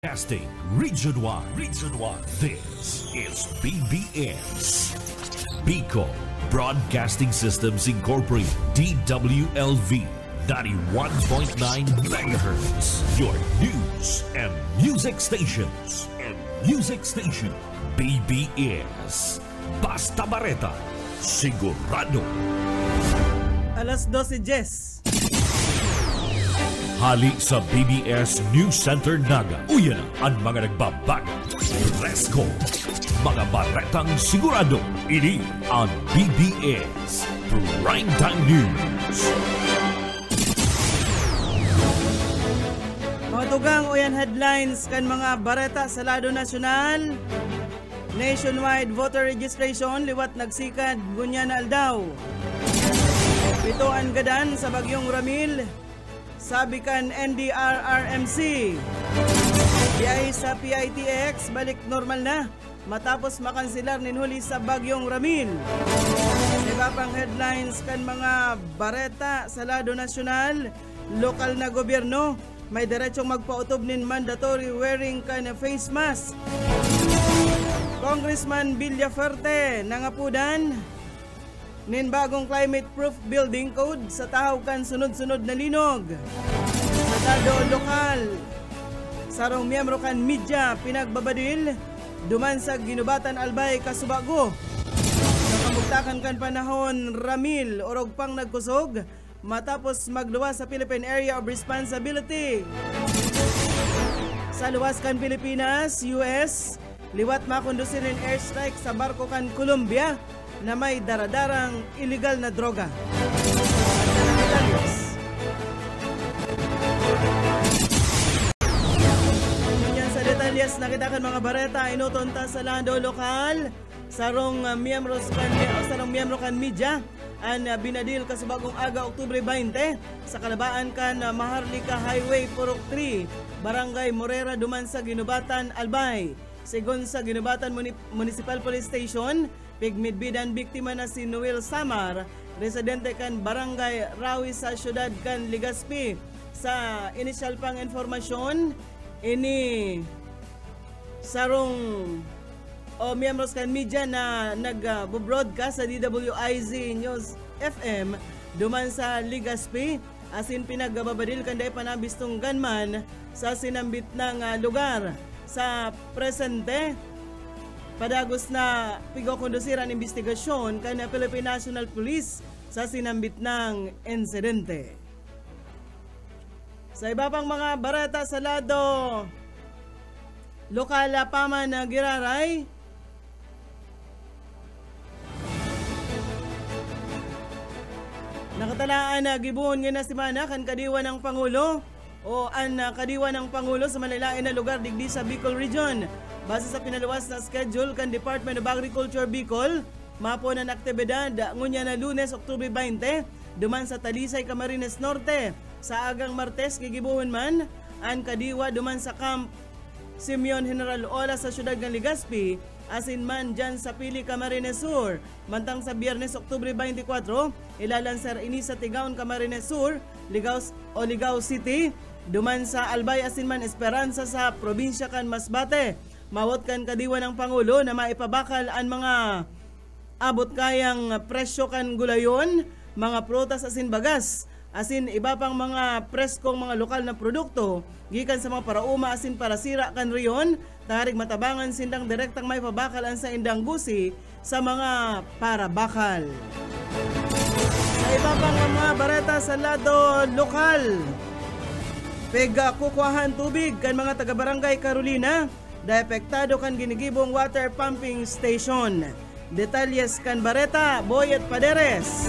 Casting Region 1. Region 1. This is BBS. Bicol Broadcasting Systems Incorporated. DWLV 91.9 MHz. Your news and music stations. BBS. Basta Bareta. Sigurado. Alas 12:10. Hali sa BBS News Center Naga. Uyan ang mga nagbabago. Presko. Mga baretang sigurado. Ini ang BBS Primetime News. Mga tugang uyan headlines kan mga bareta sa lado nasyonal. Nationwide voter registration liwat nagsikad gunyan na aldaw. Pituan gadan sa bagyong Ramil. Sabi kan NDRRMC. Biyahe sa PITX balik normal na matapos makansilar ninhuli sa bagyong Ramil. Iba pang headlines kan mga bareta sa lado nasyonal. Lokal na gobyerno may diretsong magpautob nin mandatory wearing kan face mask. Congressman Villaferte nangapudan nin bagong climate-proof building code sa tahaw kan sunod-sunod na linog. Sa lado lokal, sarong miyembro kan media pinagbabadil, duman sa ginubatan albay kasubago. Nakamugtakan kan panahon Ramil, orog pang nagkusog, matapos magluwas sa Philippine Area of Responsibility. Sa luwas kan Pilipinas, US, liwat makondusin rin airstrike sa barko kan Colombia, na may daradarang illegal na droga. Ganyan sa detalyas nakita kan mga bareta inutunta sa lado lokal sarong miyembro kan media ang binadil kasubagong aga Oktubre 20 sa kalabaan kan Maharlika Highway Purok 3 Barangay Morera duman sa Ginubatan Albay. Sigon sa Ginubatan Municipal Police Station, pigmidbidan biktima na si Noel Samar, residente kan Barangay Rawi sa syudad kan Legazpi. Sa initial pang informasyon, ini sarong miyembros kan media na nag-broadcast sa DWIZ News FM duman sa Legazpi, asin pinagbabadil kan day panabistong gunman sa sinambit ng lugar. Sa presente, padagos na pigokondusiran investigasyon kan Philippine National Police sa sinambit ng insidente. Sa iba pang mga barata sa lado lokal pa man na giraray, nakatalaan na gibuhon nga na simana kan kadiwa ng Pangulo o ang kadiwa ng Pangulo sa malalain na lugar digdi sa Bicol Region. Base sa pinaluwas na schedule kan Department of Agriculture Bicol, mapo na aktibidad ngunya na Lunes, Oktubre 20, duman sa Talisay, Camarines Norte. Sa agang Martes, gigibuhon man ang kadiwa duman sa Camp Simeon General Ola sa syudad ng Legazpi, asin man dyan sa Pili, Camarines Sur. Mantang sa Biyernes, Oktubre 24, ilalansar ini sa Tigaon, Camarines Sur, Ligao City, duman sa Albay, asin man Esperanza sa probinsya kan Masbate. Mawot kan kadiwa ng Pangulo na maipabakal ang mga abot kayang presyo kan gulayon, mga prutas asin bagas, asin iba pang mga preskong mga lokal na produkto, gikan sa mga parauma asin parasira kan riyon, tarig matabangan sindang direktang may pabakal ang sa indang gusi sa mga parabakal. Sa iba pang mga bareta sa lado lokal, kukuhahan tubig kan mga taga-barangay Carolina, daepektado kan ginigibong water pumping station. Detalyes kan bareta, Boyet Paderes.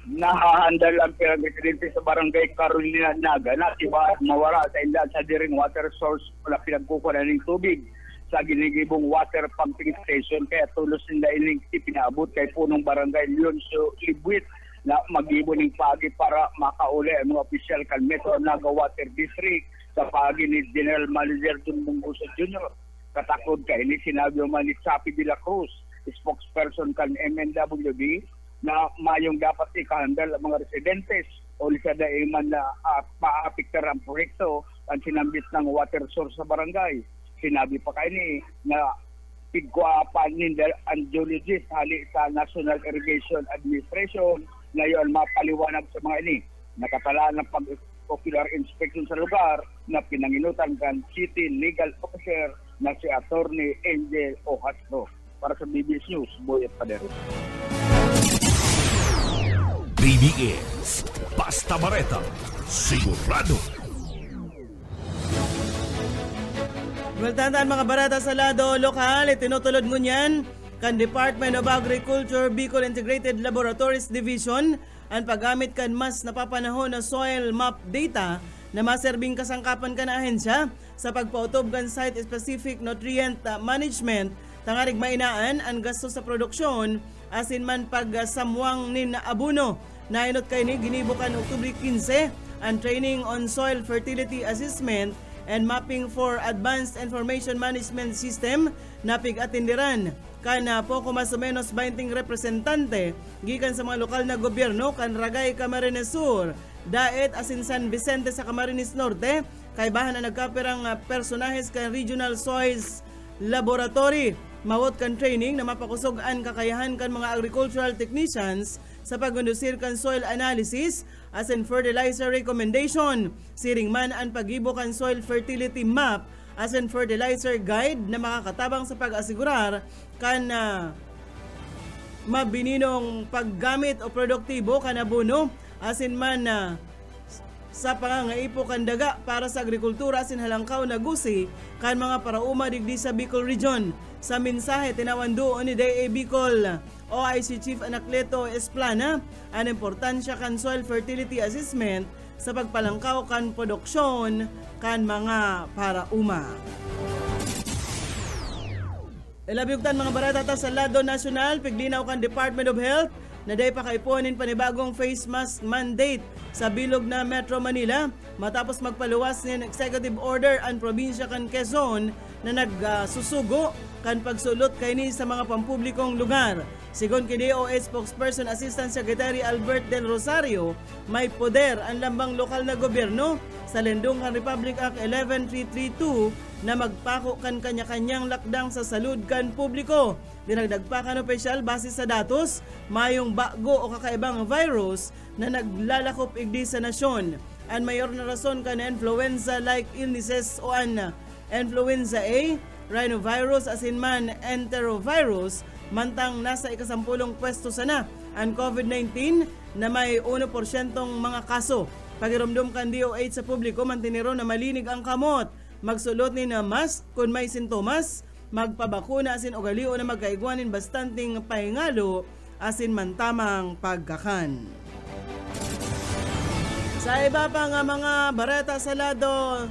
Nahahandal ang pinag-residente sa barangay Carolina Naga na iba mawara sa ilan sa diring water source wala pinagkukunan ng tubig sa ginigibong water pumping station, kaya tulos nila ining ipinaabot kay punong barangay Leoncio Libwit na mag-ibon ng pagi para makauli ang mga opisyal kan Metro Naga Water District sa pagi ni General Manager Don Bungusa Jr. Katakod kay ni sinabi man ni Chapi de la Cruz, spokesperson kan MNWD, na mayong dapat ikahandal ang mga residentes o lisada iman na paapiktar ang proyekto ang sinambit ng water source sa barangay. Sinabi pa kayo na pigwapan ang geologist hali sa National Irrigation Administration na yun mapaliwanag sa mga ini. Nakatala ng pag-ocular inspection sa lugar na pinanginutan kan City Legal Officer na si Attorney Angel Ohasno. Para sa BBS News, Boyet Padero. BBS Basta Bareta, sigurado. Tandaan mga barata sa lado lokal, itinutulod mo niyan kan Department of Agriculture Bicol Integrated Laboratories Division ang paggamit kan mas napapanahon na soil map data na maserbing kasangkapan kan ahensya sa pagpautob kan site-specific nutrient management tangarig mainaan ang gasto sa produksyon asin man pagsamwang nin abuno. Nainot kay ni ginibo kan Oktubre 15 ang training on soil fertility assessment and mapping for advanced information management system na pig-atindiran kana po mas o menos 20 representante gikan sa mga lokal na gobyerno kan Ragay, Camarines Sur, Daet asin San Vicente sa Camarines Norte kay bahan na nagkapirang personahes kan Regional Soils Laboratory. Mawot kan training na mapakusog ang kakayahan kan mga agricultural technicians sa pagkondusir kan soil analysis as in fertilizer recommendation. Siring man ang pag-ibo kan soil fertility map as in fertilizer guide na makakatabang sa pag-asigurar kan mabininong paggamit o produktibo kan abono asin man sa pangangaipo kan daga para sa agrikultura asin halangkaw na gusi kan mga parauma digdi sa Bicol Region. Sa mensahe tinawan doon ni DA Bicol OIC Chief Anacleto Esplana ang importansya kan soil fertility assessment sa pagpalangkaw kan produksyon kan mga parauma. Ilabyugtan mga barata sa lado nasyonal, piglinaw kan Department of Health na day pa kaipunin panibagong face mask mandate sa bilog na Metro Manila matapos magpaluwas ng executive order ang probinsya kan Quezon na nagsusugo kan pagsulot kay ni sa mga pampublikong lugar. Sigon kay DOH spokesperson Assistant Secretary Albert Del Rosario, may poder ang lambang lokal na gobyerno sa lendong kan Republic Act 11332 na magpako kan kanya-kanyang lakdang sa salud kan publiko. Dinagdag pa kan opisyal base sa datos, mayong bago o kakaibang virus na naglalakop igdi sa nasyon. Ang mayor na rason kan influenza-like illnesses o an influenza A, rhinovirus asin man enterovirus, mantang nasa ikasampulong pwesto sana ang COVID-19 na may 1% mga kaso. Pagirumdum kan DOH sa publiko, mantiniro na malinig ang kamot, magsulot ni na mask kung may sintomas, magpabakuna asin ugaliw na magkaigwanin bastanting pahingalo asin mantamang pagkakan. Sa iba pa nga mga bareta sa lado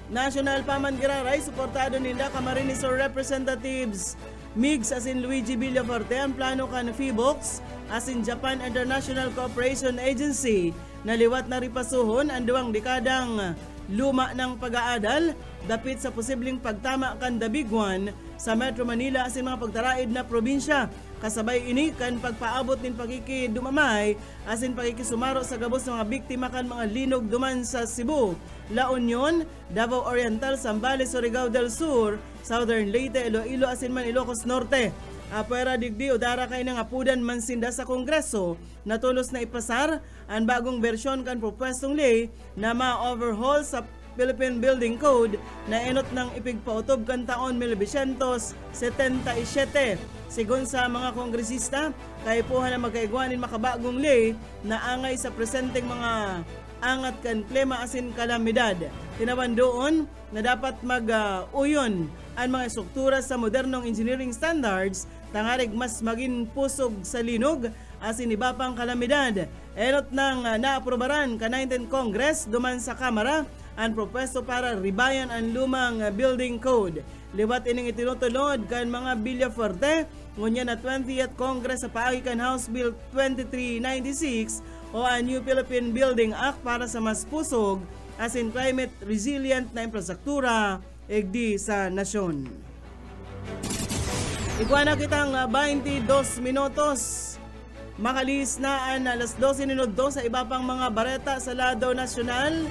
National Pamangiraray, suportado nila Camarines Sur Representatives Migs asin Luigi Villaforte ang plano kan FIBOX asin Japan International Cooperation Agency na liwat na ripasuhon ang 2 dekadang luma ng pag-aadal dapit sa posibleng pagtama kan dabiguan sa Metro Manila asin mga pagtaraid na probinsya. Kasabay ini kan pagpaabot nin pagkikidumamay asin pagkikisumaro sa gabos ng mga biktima kan mga linog duman sa Cebu, La Union, Davao Oriental, Zambales, Surigao del Sur, Southern Leyte, Iloilo asin man Ilocos Norte. Apera digdi o dara kay nang apudan mansinda sa Kongreso na tulos na ipasar ang bagong bersyon kan propwestong ley na ma-overhaul sa Philippine Building Code na enot ng ipigpautob kan taon 1977. Sigon sa mga kongresista, kaipuhan na magkaigwanin makabagong ley na angay sa presenteng mga angat kan klima asin kalamidad. Tinawan doon na dapat mag-uyon ang mga struktura sa modernong engineering standards tangarig mas maging pusog sa linog asin iba pang kalamidad. Enot nang naaprobaran ka 19th Congress duman sa Kamara ang propesto para ribayan ang lumang building code. Liwat ining itinutulod kan mga Villaforte ngunya na 20th Congress sa paagi kan House Bill 2396 o ang New Philippine Building Act para sa mas pusog asin climate resilient na infrastruktura igdi sa nasyon. Iguana kitang 22 minutos. Makalis na ang alas 12:02 sa iba pang mga bareta sa lado nasyonal.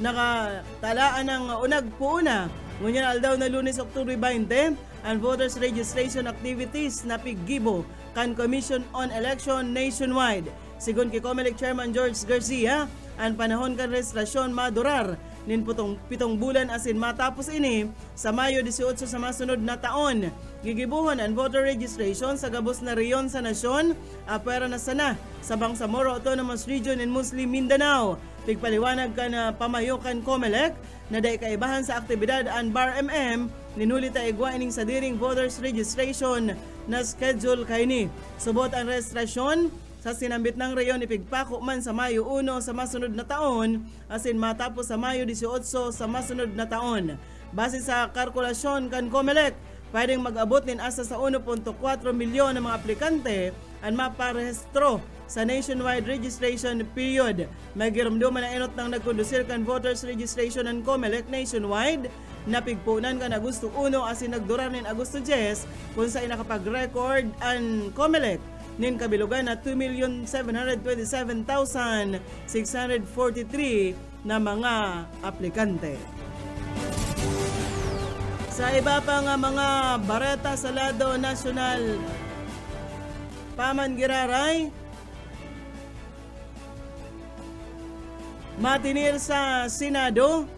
nakatalaan ng unag puuna. Ngunyan aldaw na Lunes, Oktubre 20, ang voters registration activities na piggibo kan Commission on Election nationwide. Sigon kay COMELEC Chairman George Garcia, ang panahon kan registrasyon madurar nin pitong bulan asin matapos ini sa Mayo 18 sa masunod na taon. Gigibuhon ang voter registration sa gabos na reyon sa nasyon, apwera na sana sa Bangsamoro Autonomous Region in Muslim Mindanao. Pigpaliwanag ka na pamayo kan COMELEC na day kaibahan sa aktibidad ang BAR-MM ninuli ta igwa ining sa diring voters registration na schedule kayni. Subot ang registrasyon sa sinambit ng reyon ipigpako man sa Mayo 1 sa masunod na taon asin matapos sa Mayo 18 sa masunod na taon. Base sa kalkulasyon kan COMELEC, pwedeng mag-abot nin asa sa 1.4 milyon ng mga aplikante ang maparehistro sa nationwide registration period. Magiramduman na enot ng nagkondusir kan voters registration ng COMELEC nationwide na pigpunan kan Agosto 1 asin nagdurar nin Agosto 10 kung sa nakapag-record ang COMELEC nin kabilugan na 2,727,643 na mga aplikante. Sa iba pang mga bareta sa lado nasyonal, Pamangiraray, matinir sa Senado,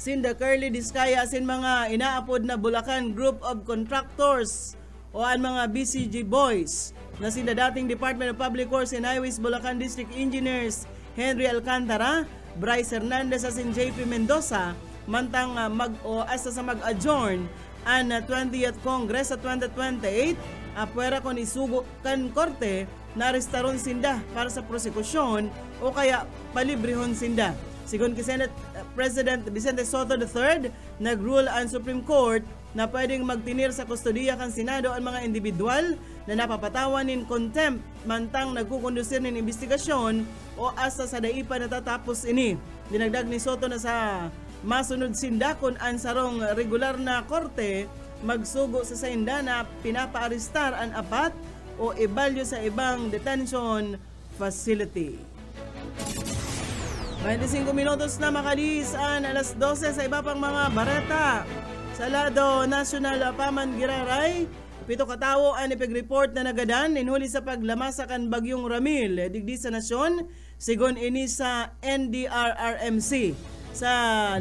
Sinda Curly Diskaya asin mga inaapod na Bulacan Group of Contractors o ang mga BCG Boys na sila dating Department of Public Works and Highways Bulacan District Engineers Henry Alcantara, Bryce Hernandez asin JP Mendoza mantang asa sa mag-adjourn ang 20th Congress sa 2028 apwera kon isugo kan korte na arestaron sinda para sa prosekusyon o kaya palibrehon sinda. Sigon kay Senate President Vicente Soto III, nag-rule ang Supreme Court na pwedeng magtinir sa kustodiya kan Senado ang mga individual na napapatawan in contempt mantang nagkukondusir ng investigasyon o asa sa daipa natatapos ini. Dinagdag ni Soto na sa masunod sinda kung ang sarong regular na korte magsugo sa sinda na pinapaaristar ang apat o ibalyo sa ibang detention facility. 25 minutos na makalis ang alas 12 sa iba pang mga bareta. Sa lado nasyonal Pamangiraray, 7 katawo ang ipag-report na nagadan inhuli sa paglamasa kan Bagyong Ramil digdi sa nasyon, sigon ini sa NDRRMC. Sa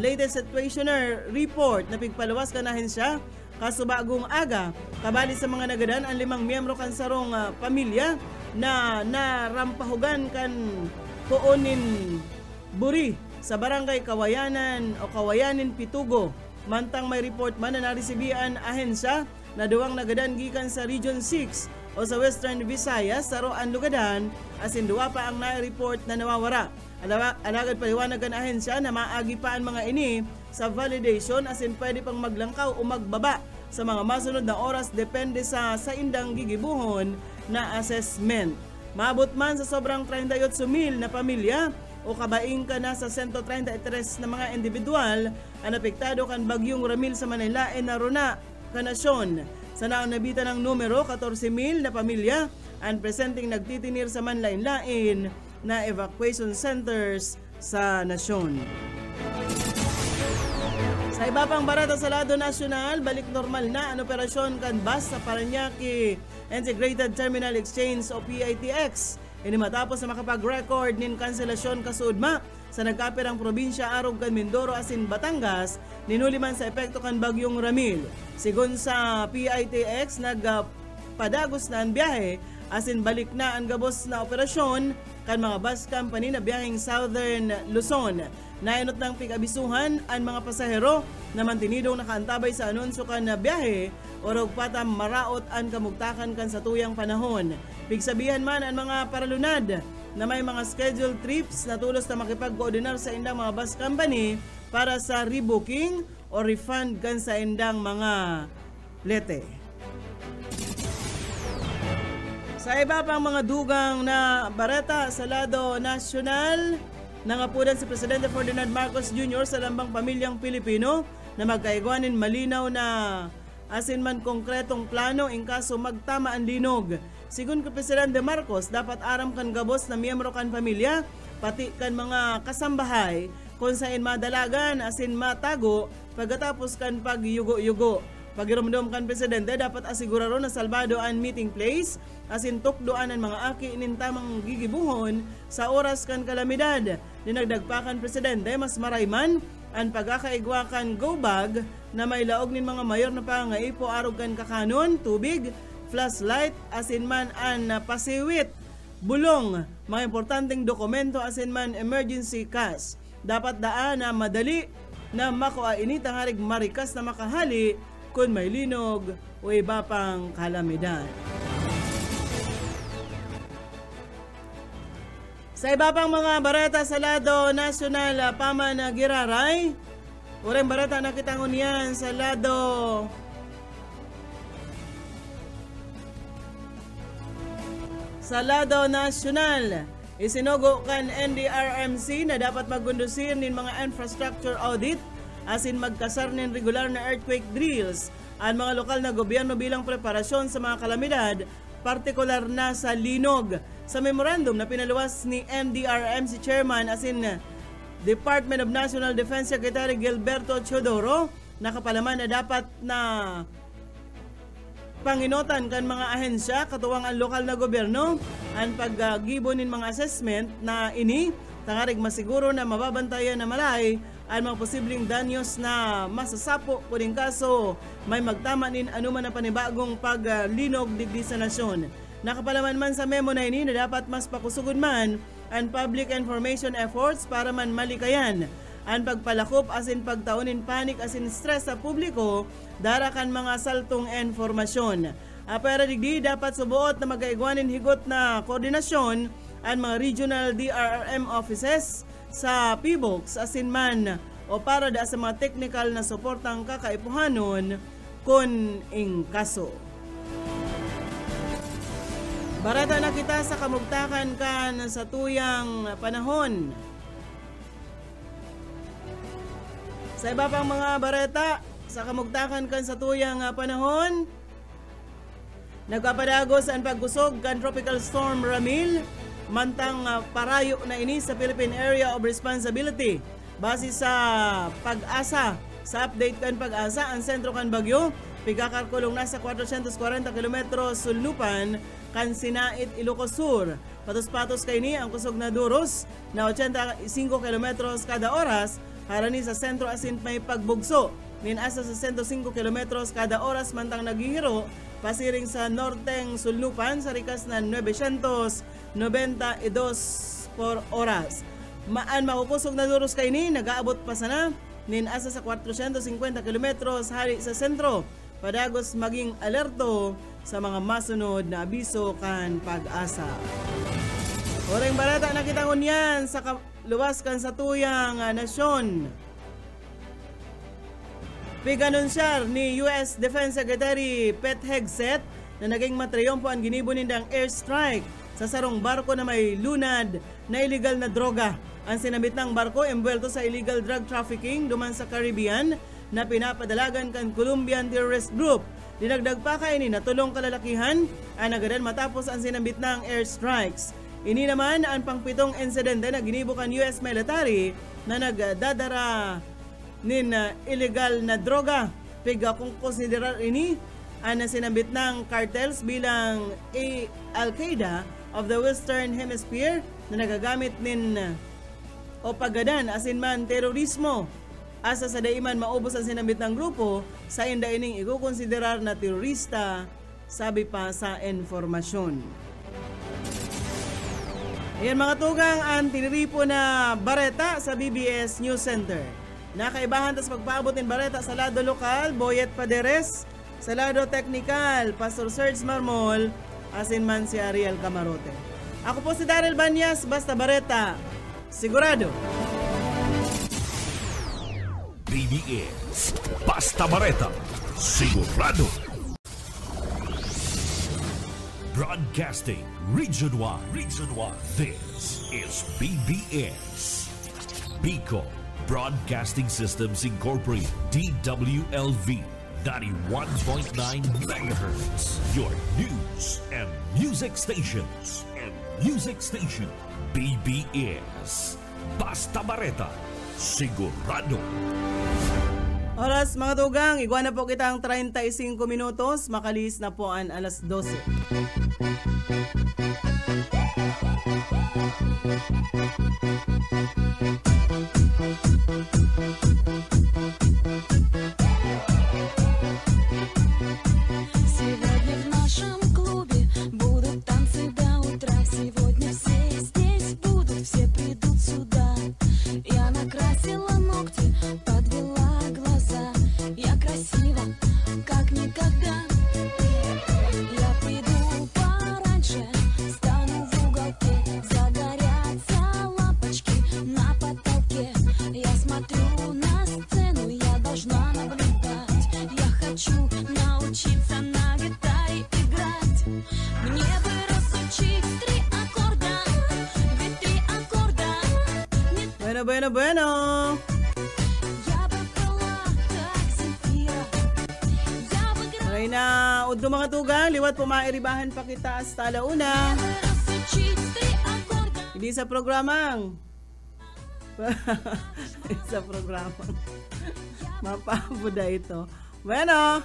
latest situationer report na pigpalawas kan ahensya, kasubagong aga, kabali sa mga nagadan ang 5 miyembro kan sarong pamilya na narampahugan kan puonin Buri sa barangay Kawayanan o Kawayanin Pitugo. Mantang may report man na naresibian ahensya na duwang nagadan gikan sa Region 6 o sa Western Visayas sa Roan Lugadan asin duwa pa ang na-report na nawawara. Alagad paliwanag ang ahensya na maagi pa ang mga ini sa validation asin pwede pang maglangkaw o magbaba sa mga masunod na oras depende sa indang gigibuhon na assessment. Maabot man sa sobrang 38,000 na pamilya o kabaing ka na sa 133 na mga individual ang apektado kan Bagyong Ramil sa Manila e naruna kanasyon. Sa naanabitan ng numero 14,000 na pamilya ang presenting nagtitinir sa manlain-lain na evacuation centers sa nasyon. Sa iba pang barata sa lado nasyonal, balik normal na ang operasyon kan bus sa Parañaque Integrated Terminal Exchange o PITX. Ini matapos na makapag-record nin kanselasyon kasudma sa nagkapirang probinsya Arog kan Mindoro asin Batangas, ninuli man sa epekto kan Bagyong Ramil. Sigon sa PITX, nagpadagos na ang biyahe asin balik na ang gabos na operasyon kan mga bus company na biyaheng Southern Luzon. Nainot ng pig-abisuhan ang mga pasahero na mantinidong nakaantabay sa anunsyo kan na biyahe o rog patam maraot ang kamugtakan kan sa tuyang panahon. Pigsabihan man ang mga paralunad na may mga scheduled trips na tulos na makipag-koordinar sa indang mga bus company para sa rebooking o refund kan sa indang mga lete. Sa iba pang mga dugang na bareta sa lado nasyonal, nangapudan si Presidente Ferdinand Marcos Jr. sa lambang pamilyang Pilipino na magkaigwanin malinaw na asin man konkretong plano in kaso magtama ang linog. sigun ko Presidente Marcos, dapat aram kan gabos na miyembro kan pamilya, pati kan mga kasambahay, kung saan madalagan asin matago, pagkatapos kan pagyugo-yugo. Pagirumdom kan Presidente, dapat asiguraro na salbado ang meeting place, asin tukdoan ang mga aki inin tamang gigibuhon sa oras kan kalamidad. Dinagdagpakan Presidente, mas marayman ang pagkakaigwa kan go bag na may laog nin mga mayor na pangaipo arog kan kakanon, tubig, flashlight, asin man an pasiwit, bulong, mga importanteng dokumento asin man emergency cash. Dapat daan na madali na makuha ini tangarig marikas na makahali kung may linog o iba pang kalamidad. Sa iba pang mga bareta sa lado nasyonal paman na giraray, urang bareta nakitangon yan sa lado nasyonal. Isinugo kan NDRMC na dapat magkondusir nin mga infrastructure audit asin magkasar nin regular na earthquake drills ang mga lokal na gobyerno bilang preparasyon sa mga kalamidad, partikular na sa linog. Sa memorandum na pinaluwas ni NDRMC Chairman asin Department of National Defense Secretary Gilberto Chodoro, nakapalaman na dapat na panginotan kan mga ahensya katuwang ang lokal na gobyerno ang paggibonin mga assessment na ini tangarig masiguro na mababantayan na malay ang mga posibleng danyos na masasapo kuning kaso may magtama nin anuman na panibagong paglinog digdi sa nasyon. Nakapalaman man sa memo na ini na dapat mas pakusugod man ang public information efforts para man malikayan ang pagpalakop asin pagtaunin panik asin stress sa publiko darakan mga saltong informasyon. Pero digdi dapat subuot na magaigwanin higot na koordinasyon ang mga regional DRRM offices sa PBOX asin man o para da sa mga technical na suportang kakaipuhanon kun ing kaso. Barata na kita sa kamugtakan kan sa tuyang panahon. Sa iba pang mga bareta, sa kamugtakan kan sa tuyang panahon, nagpapadagos ang paggusog kan Tropical Storm Ramil, mantang parayo na ini sa Philippine Area of Responsibility. Base sa pag-asa, sa update kan pag-asa, ang sentro kan Bagyo, pigkakarkulong nasa 440 kilometros sulnupan kan Sinait, Ilocos Sur. Patos-patos kay ni ang kusog na duros na 85 kilometros kada oras, harani sa sentro asin may pagbugso. Ninasa sa 105 kilometros kada oras mantang naghihiro, pasiring sa norteng sulnupan sa rikas na 992 por oras. Maan makukusog na duros kay ni, nagaabot pa sana, ninasa sa 450 kilometros hari sa sentro. Padagos maging alerto sa mga masunod na abiso kan pag-asa. Oreng barata nakitangon yan sa luwas kan sa tuyang nasyon. Piganunsyar ni US Defense Secretary Pete Hegseth na naging matriyompo ang ginibunindang airstrike sa sarong barko na may lunad na illegal na droga. Ang sinabit ng barko embwelto sa illegal drug trafficking duman sa Caribbean na pinapadalagan kan Colombian terrorist group. Dinagdag pa kay ni natulong kalalakihan ang nagadan matapos ang sinabit ng airstrikes. Ini naman ang pangpitong insidente na ginibo kan US military na nagdadara nin illegal na droga. Piga kung konsiderar ini ang sinabit ng cartels bilang Al-Qaeda of the Western Hemisphere na nagagamit nin o paggadan asin man terorismo. Asa sa daiman maubos ang sinabit ng grupo sa inda ining ikukonsiderar na terorista, sabi pa sa informasyon. Ayan mga tugang ang tiniripo na bareta sa BBS News Center. Nakaibahan tas pagpaabot ng bareta sa lado lokal, Boyet Paderes, sa lado technical, Pastor Serge Marmol, asin man si Ariel Camarote. Ako po si Daryl Banyas, basta bareta, sigurado. BBS, basta bareta, sigurado. Broadcasting region-wide. This is BBS. Bicol Broadcasting Systems Incorporated, DWLV. 91.9 megahertz. Your news and music stations. BBS. Basta Bareta. Sigurado. Oras mga tugang, iguana po kitang 35 minutos, makalis na po ang alas 12. Сегодня в нашем клубе будут танцы до утра. Сегодня все здесь будут, все придут сюда. Я накрасила ногти, подвела глаза. Я красива, как никогда. Я приду пораньше, стану в уголке. Загорятся лампочки на потолке. Я смотрю на сцену, я должна наблюдать. Я хочу научиться на гитаре играть. Мне бы разучить 3 аккорда, ведь 3 аккорда. Bueno. Я бы была как Земфира. Я бы Maray na udto mga tugang, liwat po mairibahan pa kita hasta alauna. разучить 3 аккорда. Hindi sa programang. Sa programang. Mapabuda ito. Bueno,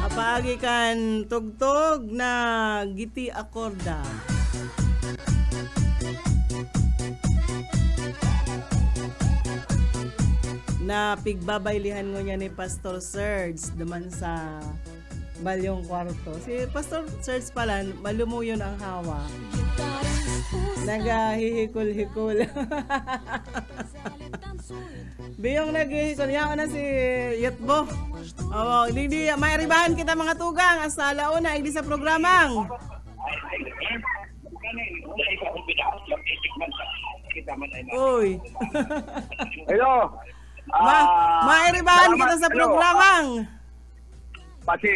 apagi kan tugtog na giti akorda. Na pigbabaylihan ngo niya ni Pastor Serge duman sa Balyong Kwarto. Si Pastor Serge pala, malumuyon ang hawa. Nagahihikul-hikul. Biyong naghihikul. Yan na si Yetbo. Oo, hindi mairibahan kita mga tugang. Hasta alauna, hindi sa programang. Uy. Hello. Mairibahan kita sa programang. Pati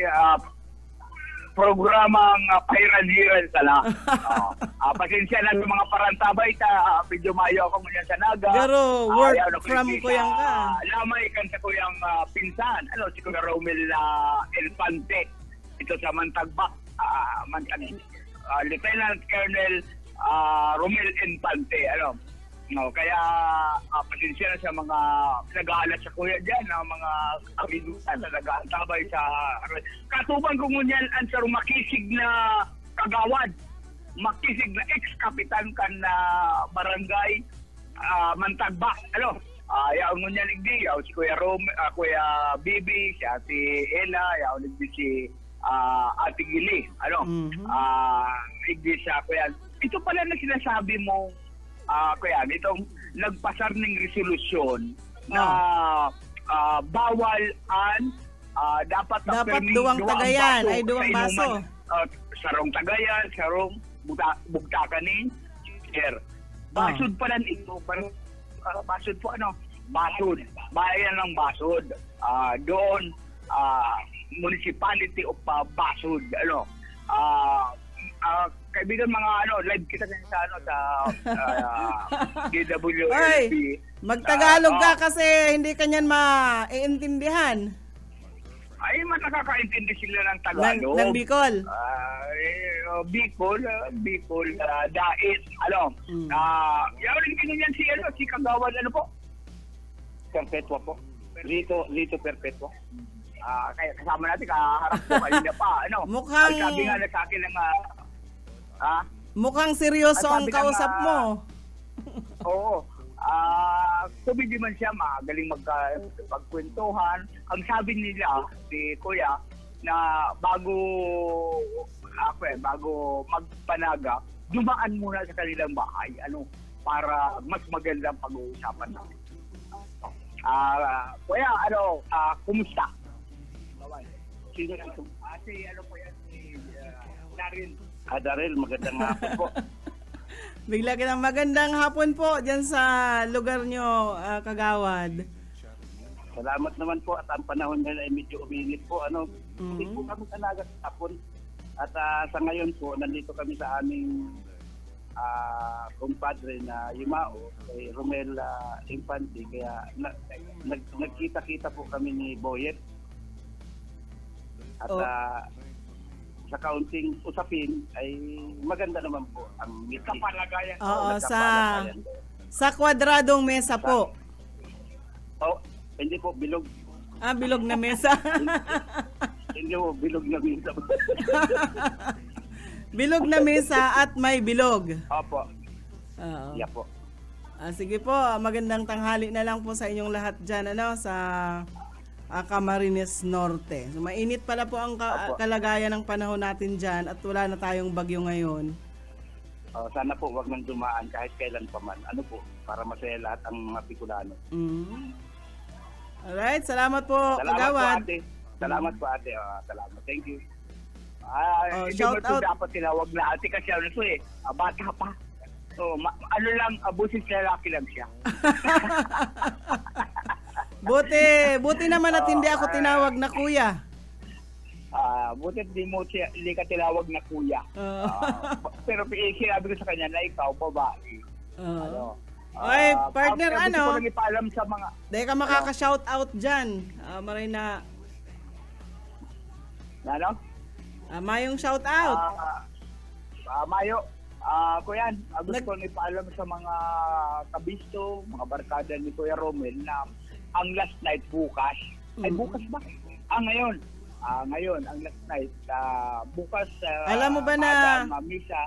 programang pairan-hiran sala. Pasensya na sa mga parantabay ta video mayo ako muna sa Naga. Pero work from kuyang ka. Lamay kan sa kuyang pinsan. Ano si Kuya Romel Infante. Ito sa Mantagba. Lieutenant Colonel Romel Infante. Ano? No, kaya pasensya na sa mga nag-aalat sa kuya dyan, mga kabinutan na nag-aantabay sa katuban ko ngunyan ang sa makisig na kagawad, makisig na ex-kapitan kan na barangay Mantagba. Ano? Yaw ngunyan ligdi, yaw si Kuya Kuya Bibi, si Ate Ella, yaw ligdi si Ate Gili. Ano? Ligdi sa kuya. Ito pala na sinasabi mo, kaya itong nagpasar ng resolusyon na bawal an dapat duwang tagayan ay duwang baso. Sarong tagayan, sarong bugtakan ni sir. Basod pala ito, basod po ano? Basod. Bayan ng Basod. Doon municipality of Basod, ano? Kaibigan mga live kita sa DWLP. Ay, magtagalog ka kasi hindi kanyan maiintindihan. Ay, nakakaintindi sila ng Tagalog. Ng Bicol. Bicol, Dais, ano. Yaw rin kinunyan si Kagawad, ano po? Perpetua po. Lito Perpetua. Kaya kasama natin, kaharap po kayo na pa, ano. Mukhang sabi nga na sa akin ng mukhang seryoso ang kausap mo. Oo. Tubig man siya, magaling magkwentuhan. Ang sabi nila, si Kuya, na bago magpanaga, dumaan muna sa kanilang bahay, para mas magandang pag-uusapan natin. Kuya, kumusta? Sino yan? Po yan, si Daryl. Daryl, magandang hapon po. Bigla kitang magandang hapon po dyan sa lugar nyo, Kagawad. Salamat naman po at ang panahon nila ay medyo uminit po. Hindi po kami talaga sa hapon. At sa ngayon po, nandito kami sa aming kumpadre na Yumao, kay Romel Infante. Kaya nagkita-kita po kami ni Boyet. At Oh. sa kaunting usapin ay maganda naman po ang meeting. Kapalagayan. Oo, sa kwadradong mesa po. Oh, hindi po bilog. Bilog na mesa. Hindi po bilog na minsan. Bilog na mesa at may bilog. Opo. Oo. Yeah po. Sige po, magandang tanghali na lang po sa inyong lahat dyan, sa Camarines Norte. So, mainit pala po ang kalagayan ng panahon natin dyan at wala na tayong bagyo ngayon. Sana po wag nang dumaan kahit kailan pa man. Ano po, para masaya lahat ang mga Bicolano. Alright, salamat po, Salamat Kagawad. po ate. Salamat po ate. Salamat. Thank you. Shout out. Dapat tinawag na ate kasi ano to bata pa. So, ano lang, abusin sa lalaki lang siya. Buti naman at hindi ako tinawag na kuya. Buti hindi ka tinawag na kuya. Pero sinabi ko sa kanya na ikaw, babae. Oy, partner, Gusto ko lang ipaalam sa mga... Dahil ka makaka-shout out dyan. Maray na... Ano? Mayong shout out. Mayo. Kuya, gusto ko lang ipaalam sa mga kabisto, mga barkada ni Kuya Romel na ang last night bukas. Ay, bukas ba? Ngayon. Ngayon, ang last night. Bukas, alam mo ba na... Misa.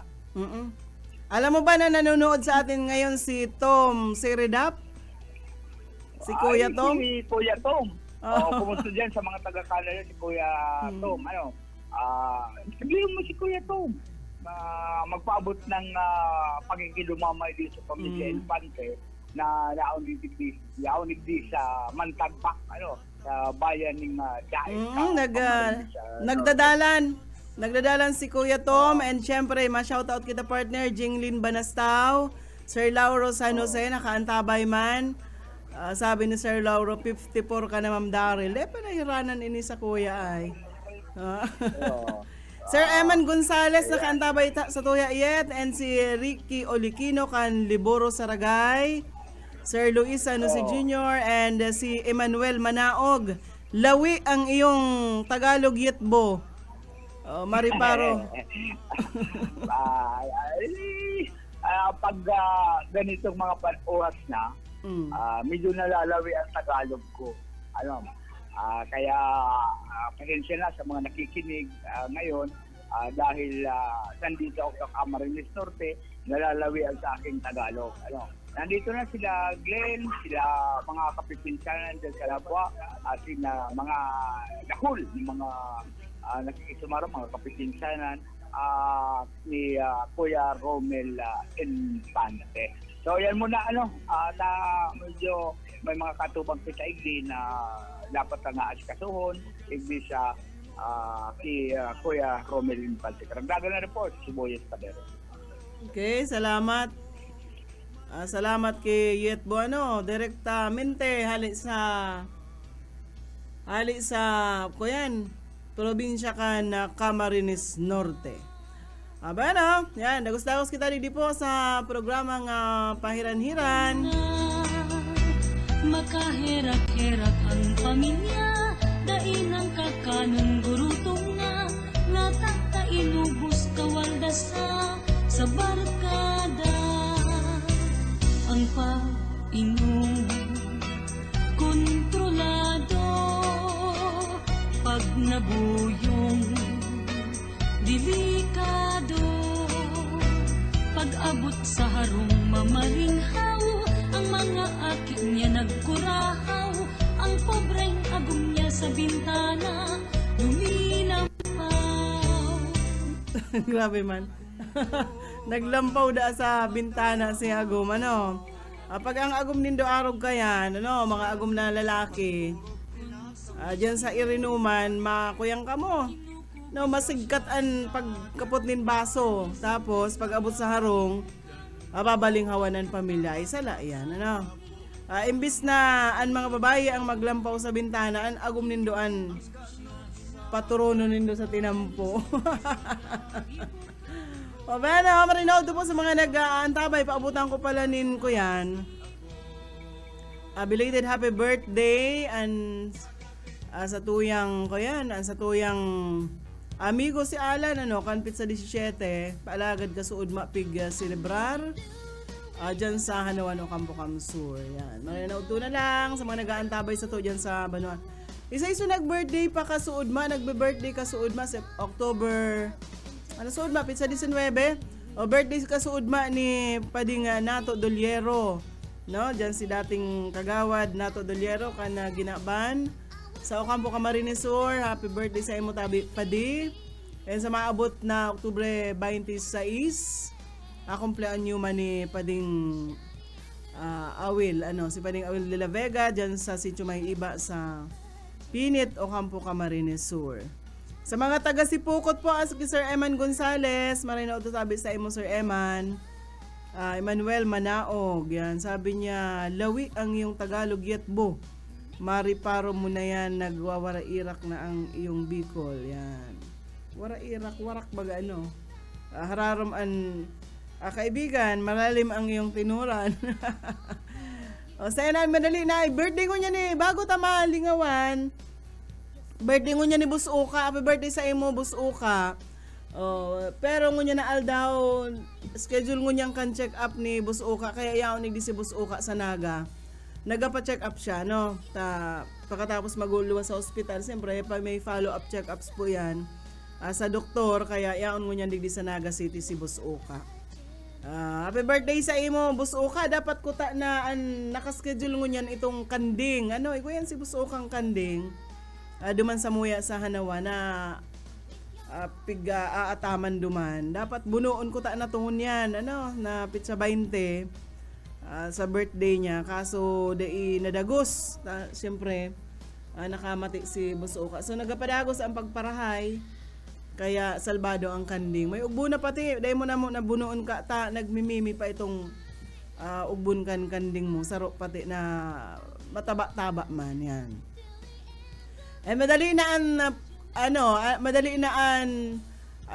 Alam mo ba na nanonood sa atin ngayon si Tom Siridap? Si Kuya Tom? Si Kuya Tom. Kumusta dyan sa mga taga-Canada si Kuya Tom. Sabihin mo si Kuya Tom. Magpaabot ng pagkikilumamay dito sa Pamilya Infante na naaunig di sa Mantagpak, sa bayan ng Daig. Nagdadalan si Kuya Tom, and syempre ma-shoutout kita partner Jinglin Banastao, Sir Lauro San Jose, nakaantabay man. Sabi ni Sir Lauro, 54 ka na Ma'am Daryl. Panahiranan ini sa kuya ay. Sir Eman Gonzales, nakaantabay sa Tuya Iyet, and si Ricky Olikino kan Liboro Saragay, Sir Luis Sanusi Jr., and si Emmanuel Manaog. Lawi ang iyong Tagalog Yetbo. Mariparo. Pag ganitong mga oras na, medyo nalalawi ang Tagalog ko. Kaya pasensya na sa mga nakikinig ngayon dahil nandito ako sa Camarines Norte, nalalawi ang sa aking Tagalog. Nandito na sila Glenn, sila mga kapipinsanan dyan sa Labwa, sila mga nakul, mga nakikisumaro, mga kapipinsanan ni Kuya Romel Infante. So yan muna medyo may mga katubang pitaigdi na dapat na asikasuhon igdi sa si Kuya Romel Infante. Karagdagan na report, Sibuyas Padero. Okay, salamat. Salamat kay Yetbo, direktamente hali sa kuyan, probinsya kan Camarines Norte. Yan, dagos-dagos kita di po sa programang Pahiran-Hiran. Makaherak-herak ang pamilya, dain ang kakanong gurutong nga, latak ta inubos kawaldas sa barkada. Ang pag-inom kontrolado, pag nabuyong delikado, pag-abot sa harong mamaringhaw, ang mga akit niya nagkurahaw, ang pobreng agong niya sa bintana lumilampaw. Grabe man. Naglampaw da sa bintana si agom, pag ang agom nindo arog kayan, mga agom na lalaki, dyan sa irinuman, makuyang ka mo. Masigkatan pagkapot nin baso. Tapos, pag abot sa harong, babalinghawanan pamilya. Ay, sala yan, imbis na ang mga babae ang maglampaw sa bintana, ang agom nindoan paturono nindo sa tinampo. Marinaw po sa mga nag-aantabay, paabutan ko pala nin ko yan. Belated happy birthday and sa tuyang sa tuyang amigo si Alan kanpit sa 17 paalagad ka suod mapig celebrar dyan sa Hanawan o Campo Camsur. Yan, mananaw na lang sa mga nag-aantabay sa to dyan sa Banuan. Isa-iso nag-birthday pa ka suod ma, nagbe-birthday ka suod ma sa October suod ma pit sa 19 o birthday ka suod ma ni Pading Nato Doliero, no? Dyan si dating kagawad Nato Doliero kana ginaban sa Ocampo Camarines Sur. Happy birthday sa imo tabi Padi. And sa maabot na Oktubre 26, kumpleanyo man ni Pading Awil, si Pading Awil de la Vega dyan sa Sitio May Iba sa Pinit, Ocampo Camarines Sur. Sa mga taga Sipukot po, si Sir Eman Gonzales, maray na sabi sa imo Sir Eman. Emmanuel Manaog, yan, sabi niya, lawi ang iyong Tagalog yetbo. Mariparo mo na yan, nagwawara irak na ang iyong Bicol. Yan. Wara irak, warak baga hararom an kaibigan, malalim ang iyong tinuran. O sa yan, madali na. Birthday ko niya ni, bago tama lingawan. Birthday ko niya ni Busuka. Happy birthday sa imo, Busuka. Pero ngunya na aldaw, schedule ngunya kan check up ni Busuka. Kaya yaon ni si Busuka sa Naga. Nagapa-check up siya, no? Pagkatapos maguluwa sa ospital, siyempre, may follow-up check-ups po yan sa doktor, kaya yaon mo niyan digdi sa Naga City si Busuka. Happy birthday sa imo, Busuka. Dapat ko na nakaschedule mo niyan itong kanding. Iko yan si Busukang kanding. Duman sa muya sa Hanawa na aataman duman. Dapat bunuon ko na tungon yan, na pizza 20. Sa birthday niya, kaso nadagos siyempre nakamati si Busuka, so nagapadagos ang pagparahay, kaya salbado ang kanding. May ugbo na pati, dahil mo na bunuon ka nagmimimi pa itong ugbon kanding mo, sarok pati na mataba-taba man yan. Madali na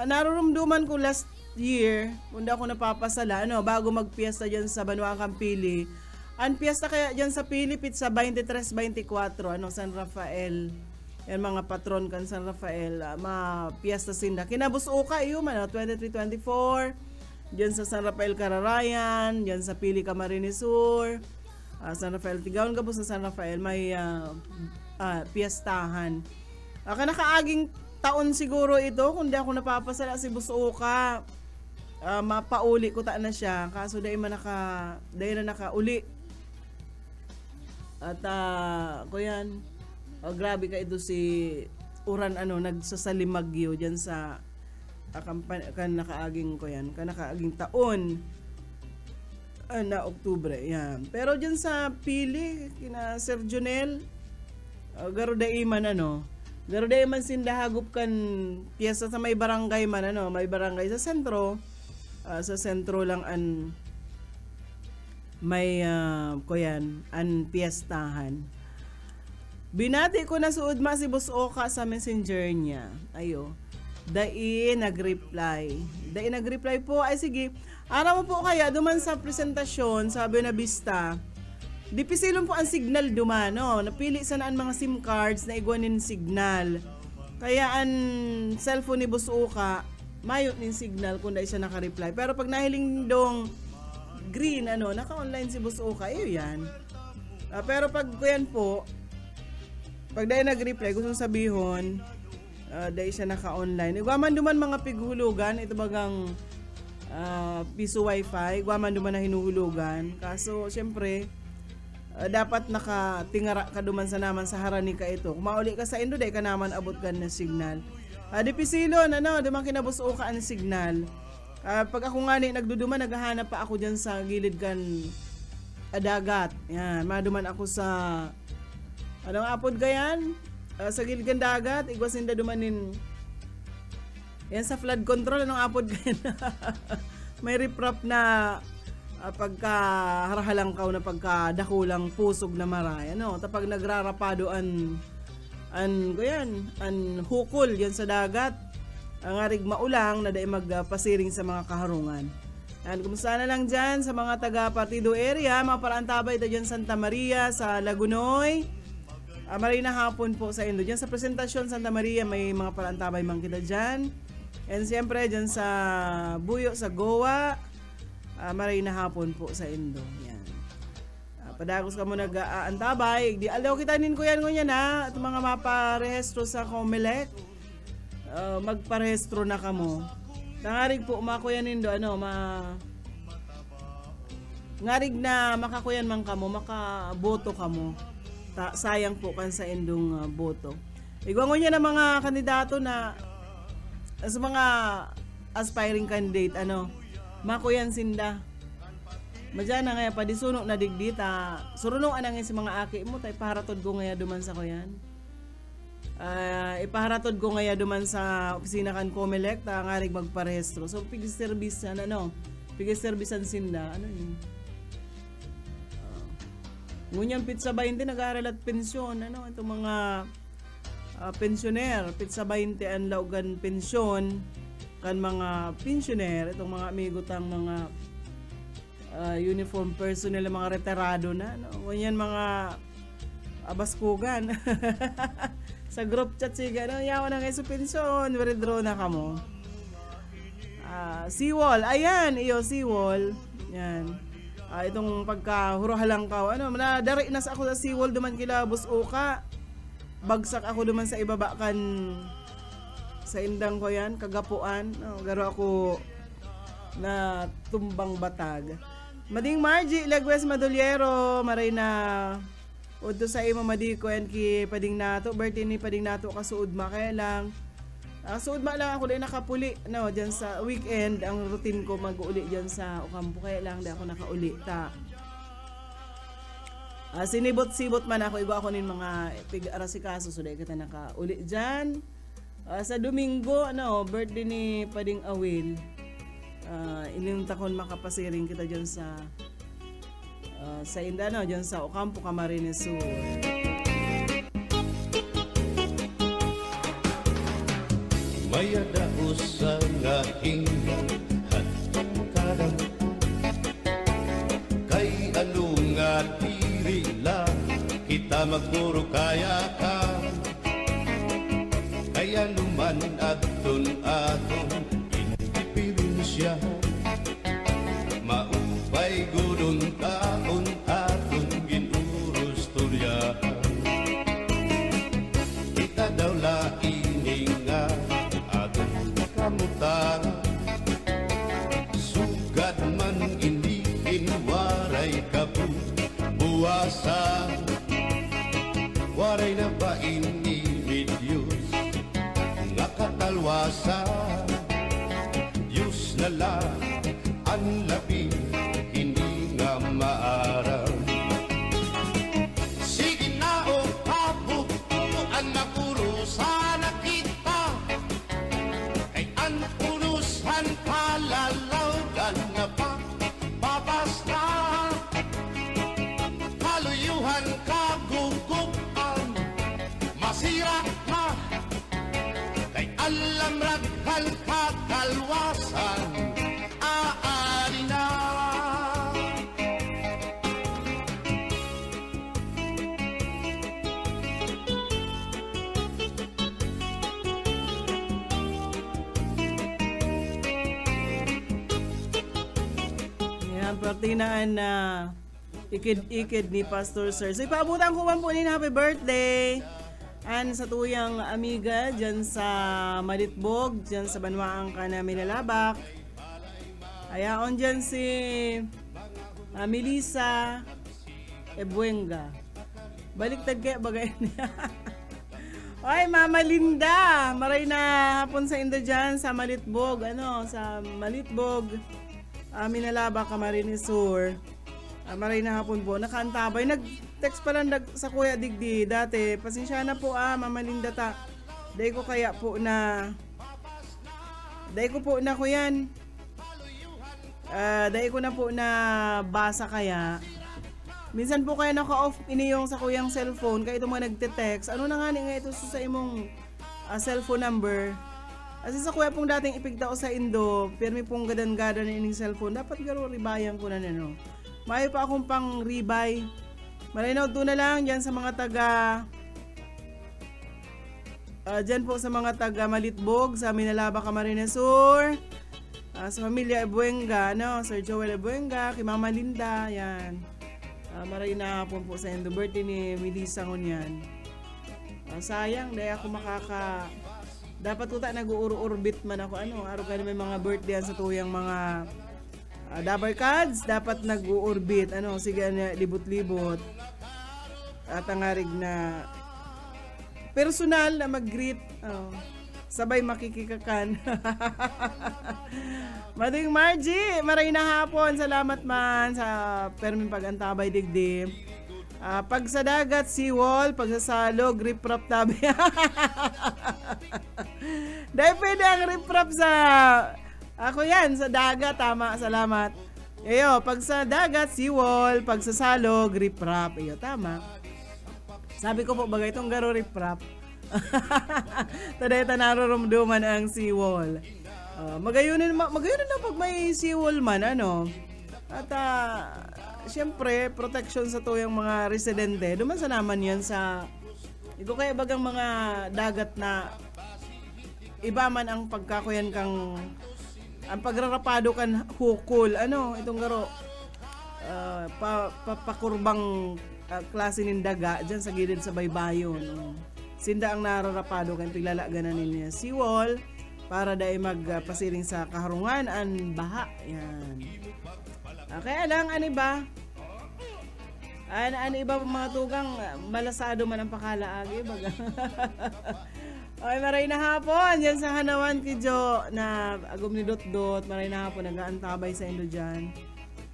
narurumduman ko last year, kung ako napapasala, bago magpiesta dyan sa Banuang Campili. Ang piesta kaya dyan sa Pilipit sa 23-24, San Rafael. Yan mga patron kan San Rafael, ma-piesta sinda. Kinabusuka, 23-24, dyan sa San Rafael Cararayan, dyan sa Pili Camarines Sur, San Rafael Tigaon, gabos sa San Rafael, may piestahan. Kanakaaging taon siguro ito, kung di ako napapasala si Busuka. Mapauli ko na siya, kaso dahil na nakauli. At kuyan, grabe ka ito si Uran nagsasalimagyo dyan sa nakaaging taon na Oktubre. Yan. Pero dyan sa Pili, kina Sir Jonel, garo daiman sindahagop kan piyesa sa may barangay man, may barangay sa sentro. Sa sentro lang may piyestahan. Binati ko na suod si Busuka sa messenger niya. Dai nag-reply po. Ay sige, araw mo po kaya duman sa presentasyon sa Buena Vista. Dipisilon po ang signal duman, napili sanaan mga SIM cards na igwanin signal. Kaya ang cellphone ni Busuka mayot ning signal kung dahil siya naka-reply. Pero pag nahiling dong green, naka-online si Busuka, yan. Pero pag kuyan po, pag dahil nag-reply, gusto sabihon, dahil siya naka-online. Igwaman duman mga pighulugan, ito bagang piso wifi, igwaman duman na hinuhulugan. Kaso, syempre, dapat nakatingara ka duman sa naman sa harani ka ito. Kung mauli ka sa Indo, dahil ka naman abot ka na signal. Dipisilon, duman kinabusuka ang signal. Pag ako nga nagduduman, naghahanap pa ako dyan sa gilid kan dagat. Yan, maduman ako sa apod gayan? Sa gilid kan dagat, igwasinda dumanin. Yan sa flood control, apod gayan? May riprap na pagkaharhalang na pagkadakulang pusog na maray. Tapag nagrarapado an hukol yan sa dagat, ang arig maulang na dahil magpasiring sa mga kaharungan. Kumusta na lang dyan sa mga taga Partido area, mga paraantabay dyan Santa Maria sa Lagunoy, Maray na hapon po sa Indo. Diyan sa presentasyon Santa Maria, may mga palantabay man kita dyan. And siyempre, dyan sa Buyo, sa Goa, maray na hapon po sa Indo. Yan. Padagos ka mo nag-aantabay. Di alaw kita nin ko yan ha. At mga maparehestro sa Comelec. Magparehestro na ka mo. Tangarig po, makuyan nindo, ngarig na makakuyan man ka mo, makaboto ka mo. Sayang po kan sa indong boto. Igwangon niya ng mga kandidato na sa mga aspiring candidate, makuyan sinda. Madyan na nga pa di suno na digdita. Suruno anang si mga aki mo, tay paharatod ko nga duman sa kuyan. Ipaharatod ko nga duman sa opisina kan Comelec, ta ngarig magparehistro. So pig-service pig-servicean sinda, yun. Ngunyan pizza 20 nag-aaral at pensyon, itong mga pensioner, pizza 20 ang laugan pensyon kan mga pensioner, itong mga amigo tang mga uniform personnel, mga retirado na, ngunyan mga abaskugan. Sa group chat siga, yawan na ngayon sa pensyon, withdraw na ka mo. Seawall, ayan, seawall, yan. Itong pagkahurohalang ka, dari nas ako sa seawall duman kila Busuka. Bagsak ako duman sa ibaba kan sa indang ko yan, kagapuan. Garo ako na tumbang batag. Mading Margie, Lagwes Maduliero, maray na udto sa imo madiko yan ki pading nato, birthday ni pading nato kasuod makailang. Suod ma lang ako din nakapuli diyan sa weekend. Ang routine ko mag-uli diyan sa Ocampo, kaya lang di ako nakauli ta. Sinibot-sibot man ako, iba ako nin mga pig-arasikaso, so dahil kita nakauli diyan. Sa Domingo, birthday ni Pading Awil. Ilang takon makapasiring kita diyan sa Inda, diyan sa Ocampo, Camarines Sur. Maya daos sa aking hatong kadang, kay ano nga diri lang kita magpuro kaya ka, kaya luman aton indipirensya, maupay gudon taon aton ginurus turyahan, kita daw laing nga kamutan, sugat man hindi waray kabuwasan, waray na ba inimidyos nga katalwasan, Diyos na lang ang labi hindi nga maaram. Sige na o kabukuan maguro sana kita, ang unusan kalalawgan na babasta, kaluyuhan kagugupan, masira na, kay alam raghal kakalwasan, aari na. Partinaan na ikid-ikid ni Pastor Sir. So ipaabutan ko man po ni happy birthday and sa tuyang amiga dyan sa Malitbog, dyan sa Banwaang Kana Minalabak. Ayaon dyan si Melissa Ebuenga. Baliktad kaya bagay niya. Ay, Mama Linda, maray na hapon sa inda dyan sa Malitbog, sa Malitbog, Minalaba, Camarines Sur. Maray na hapon po, nakaantabay. Nag-text pa lang sa Kuya Digdi dati. Pasensya na po Mama Linda ta. Day ko po na ko yan. Day ko na po na basa kaya. Minsan po kaya naka-off iniyong sa kuyang cellphone. Kaya ito mga nagte-text. Ano na nga nga ito sa imong cellphone number. Kasi sa kuya pong dating ipigtao sa Indo, permi pong gadan-gadan na ining cellphone, dapat garo ribayan ko na Mayo pa akong pang ribay. Malinaw to na lang dyan sa mga taga Dyan po sa mga taga Malitbog, sa Minalaba, Camarines Sur, sa pamilya Ebuenga, no? Sir Joel Ebuenga, kay Mama Linda, yan. Maray na hapon po sa endo birthday ni Melissa Ngunyan. Sayang, dahil ako dapat ko nag-uur-urbit man ako, araw ka may mga birthday sa tuyang mga Dabar Cards, dapat nag-uorbit, sige, libot-libot. At ang harig na personal na mag-greet, sabay makikikakan. Mading Margie, maray na hapon, salamat man sa perming pag-antabay digdi. Pag sa dagat, seawall, pag sa salog, riprap tabi. Dahil pwede ang riprap sa... Ako yan, sa dagat, tama, salamat. Eyo, pag sa dagat, seawall, pag sa salog, riprap. Eyo, tama. Sabi ko po, bagay itong garo riprap. Tadayta narorumduman ang seawall. Magayunin na pag may seawall man, At, siyempre, protection sa tuyang mga residente. Duman sa naman yan sa... Ito kaya bagang mga dagat na iba man ang pagkakuyan kang... Ang pagrarapado kan hukol, itong garo, pakurbang klase ng daga, dyan sa gilid sa baybayon. Sinda ang nararapado kan piglalaganan niya seawall, para dahil magpasiring sa kaharungan, ang baha, yan. Kaya lang, ba? Iba mga tugang, malasado man ang pakalaagi, baga. Ay, maray na hapon. Yan sa Hanawan ki Jo na agom ni Dot-Dot. Maray na hapon. Nag-aantabay sa Indo dyan.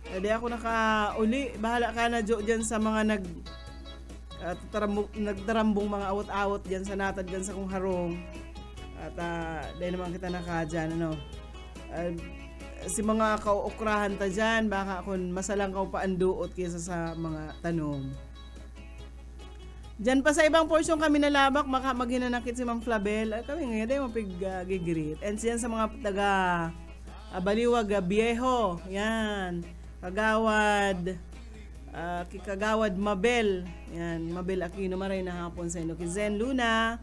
Di ako nakauli. Bahala ka na Jo dyan sa mga nagtarambong mga awot-awot dyan sa natad dyan sa kung harong. At dahil naman kita naka dyan. Si mga kauokrahan ta dyan. Baka kung masalang kau paanduot kaysa sa mga tanom. Diyan pa sa ibang portion kami nalabak, maghinanakit si Ma'am Flabel. Kami ngayon tayo mapig-gigreet. And yan sa mga taga Baliwag, Viejo. Yan. Kagawad. Kagawad Mabel. Yan. Mabel Aquino maray na hapon sa inyo. Kizen Luna.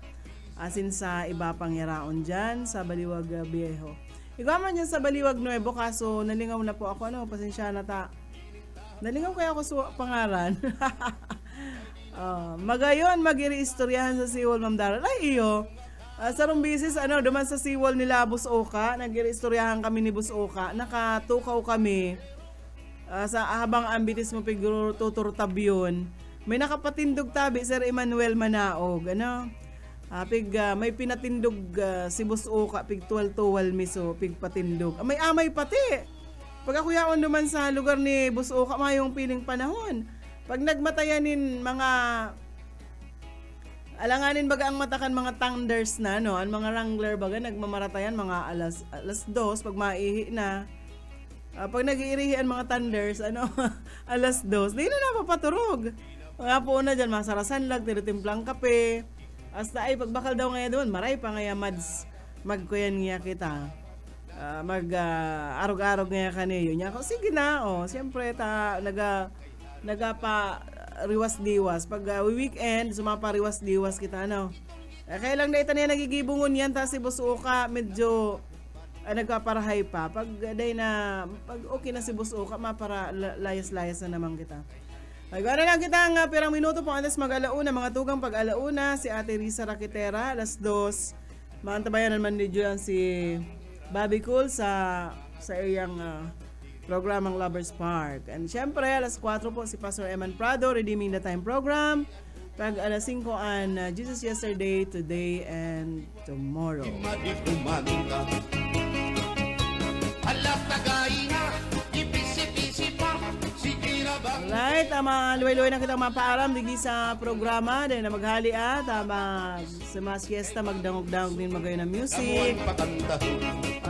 Asin sa iba pang yaraon dyan sa Baliwag, Viejo. Ikaw dyan sa Baliwag Nuevo, kaso nalingaw na po ako. Pasensya na ta. Nalingaw kaya ako sa pangaran. Magayon, mag-i-istoryahan sa seawall, Ma'am Daryl. Ay, iyo. Sa rumbisis, duman sa seawall nila, Bus Oka, nag-i-istoryahan kami ni Bus Oka. Nakatukaw kami sa habang ambitis mo piguro tuturtab yun. May nakapatindog tabi, Sir Emmanuel Manaog. May pinatindog si Bus Oka, pig 12-12 miso, pig patindog. May amay pati. Pag ako yaon naman sa lugar ni Bus Oka, mayong piling panahon. Pag nagmatayanin mga alanganin baga ang matakan mga thunders na ang mga wrangler baga nagmamaratayan mga alas 2 pag maihi na. Pag nag-iirihian mga thunders alas 2 di na napapaturog. Mga po na dyan masarasan lag tinitimplang kape. Hasta ay pagbakal daw ngayon doon maray pa ngaya magkuyan niya kita. Arog-arog ngaya kaniyo niya ako sige na siyempre nagapa riwas-diwas. Pag weekend, sumapa riwas-diwas kita, kaya lang na ito niya nagigibungon yan, ta si Bus Oka, medyo nagpaparahay pa. Pag okay na si Bus Oka, mapara layas-layas na naman kita. Gano'n lang kita ang pirang minuto po, antes mag-alauna, mga tugang pag-alauna, si Ate Risa Raquetera, alas 2. Maantabayan naman ni Julian si Bobby Cool sa iyang programang Lovers Park. And syempre, alas 4 po si Pastor Eman Prado, Redeeming the Time program. Pag alas 5 an Jesus Yesterday, Today, and Tomorrow. Alright, luway-luway na kitang mapaaram digi sa programa dahil na maghali sa mas fiesta magdangog-dangog din magayon ng music.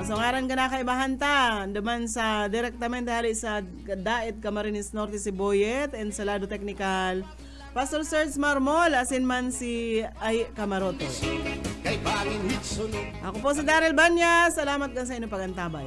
So ngaran ka na kaibahan ta naman sa direktamente hali sa Daet Camarines Norte si Boyet and sa Lado Technical Pastor Serge Marmol asin man si Ay Camaroto. Ako po sa Daryl Banya, salamat ka sa inyong pagantabay.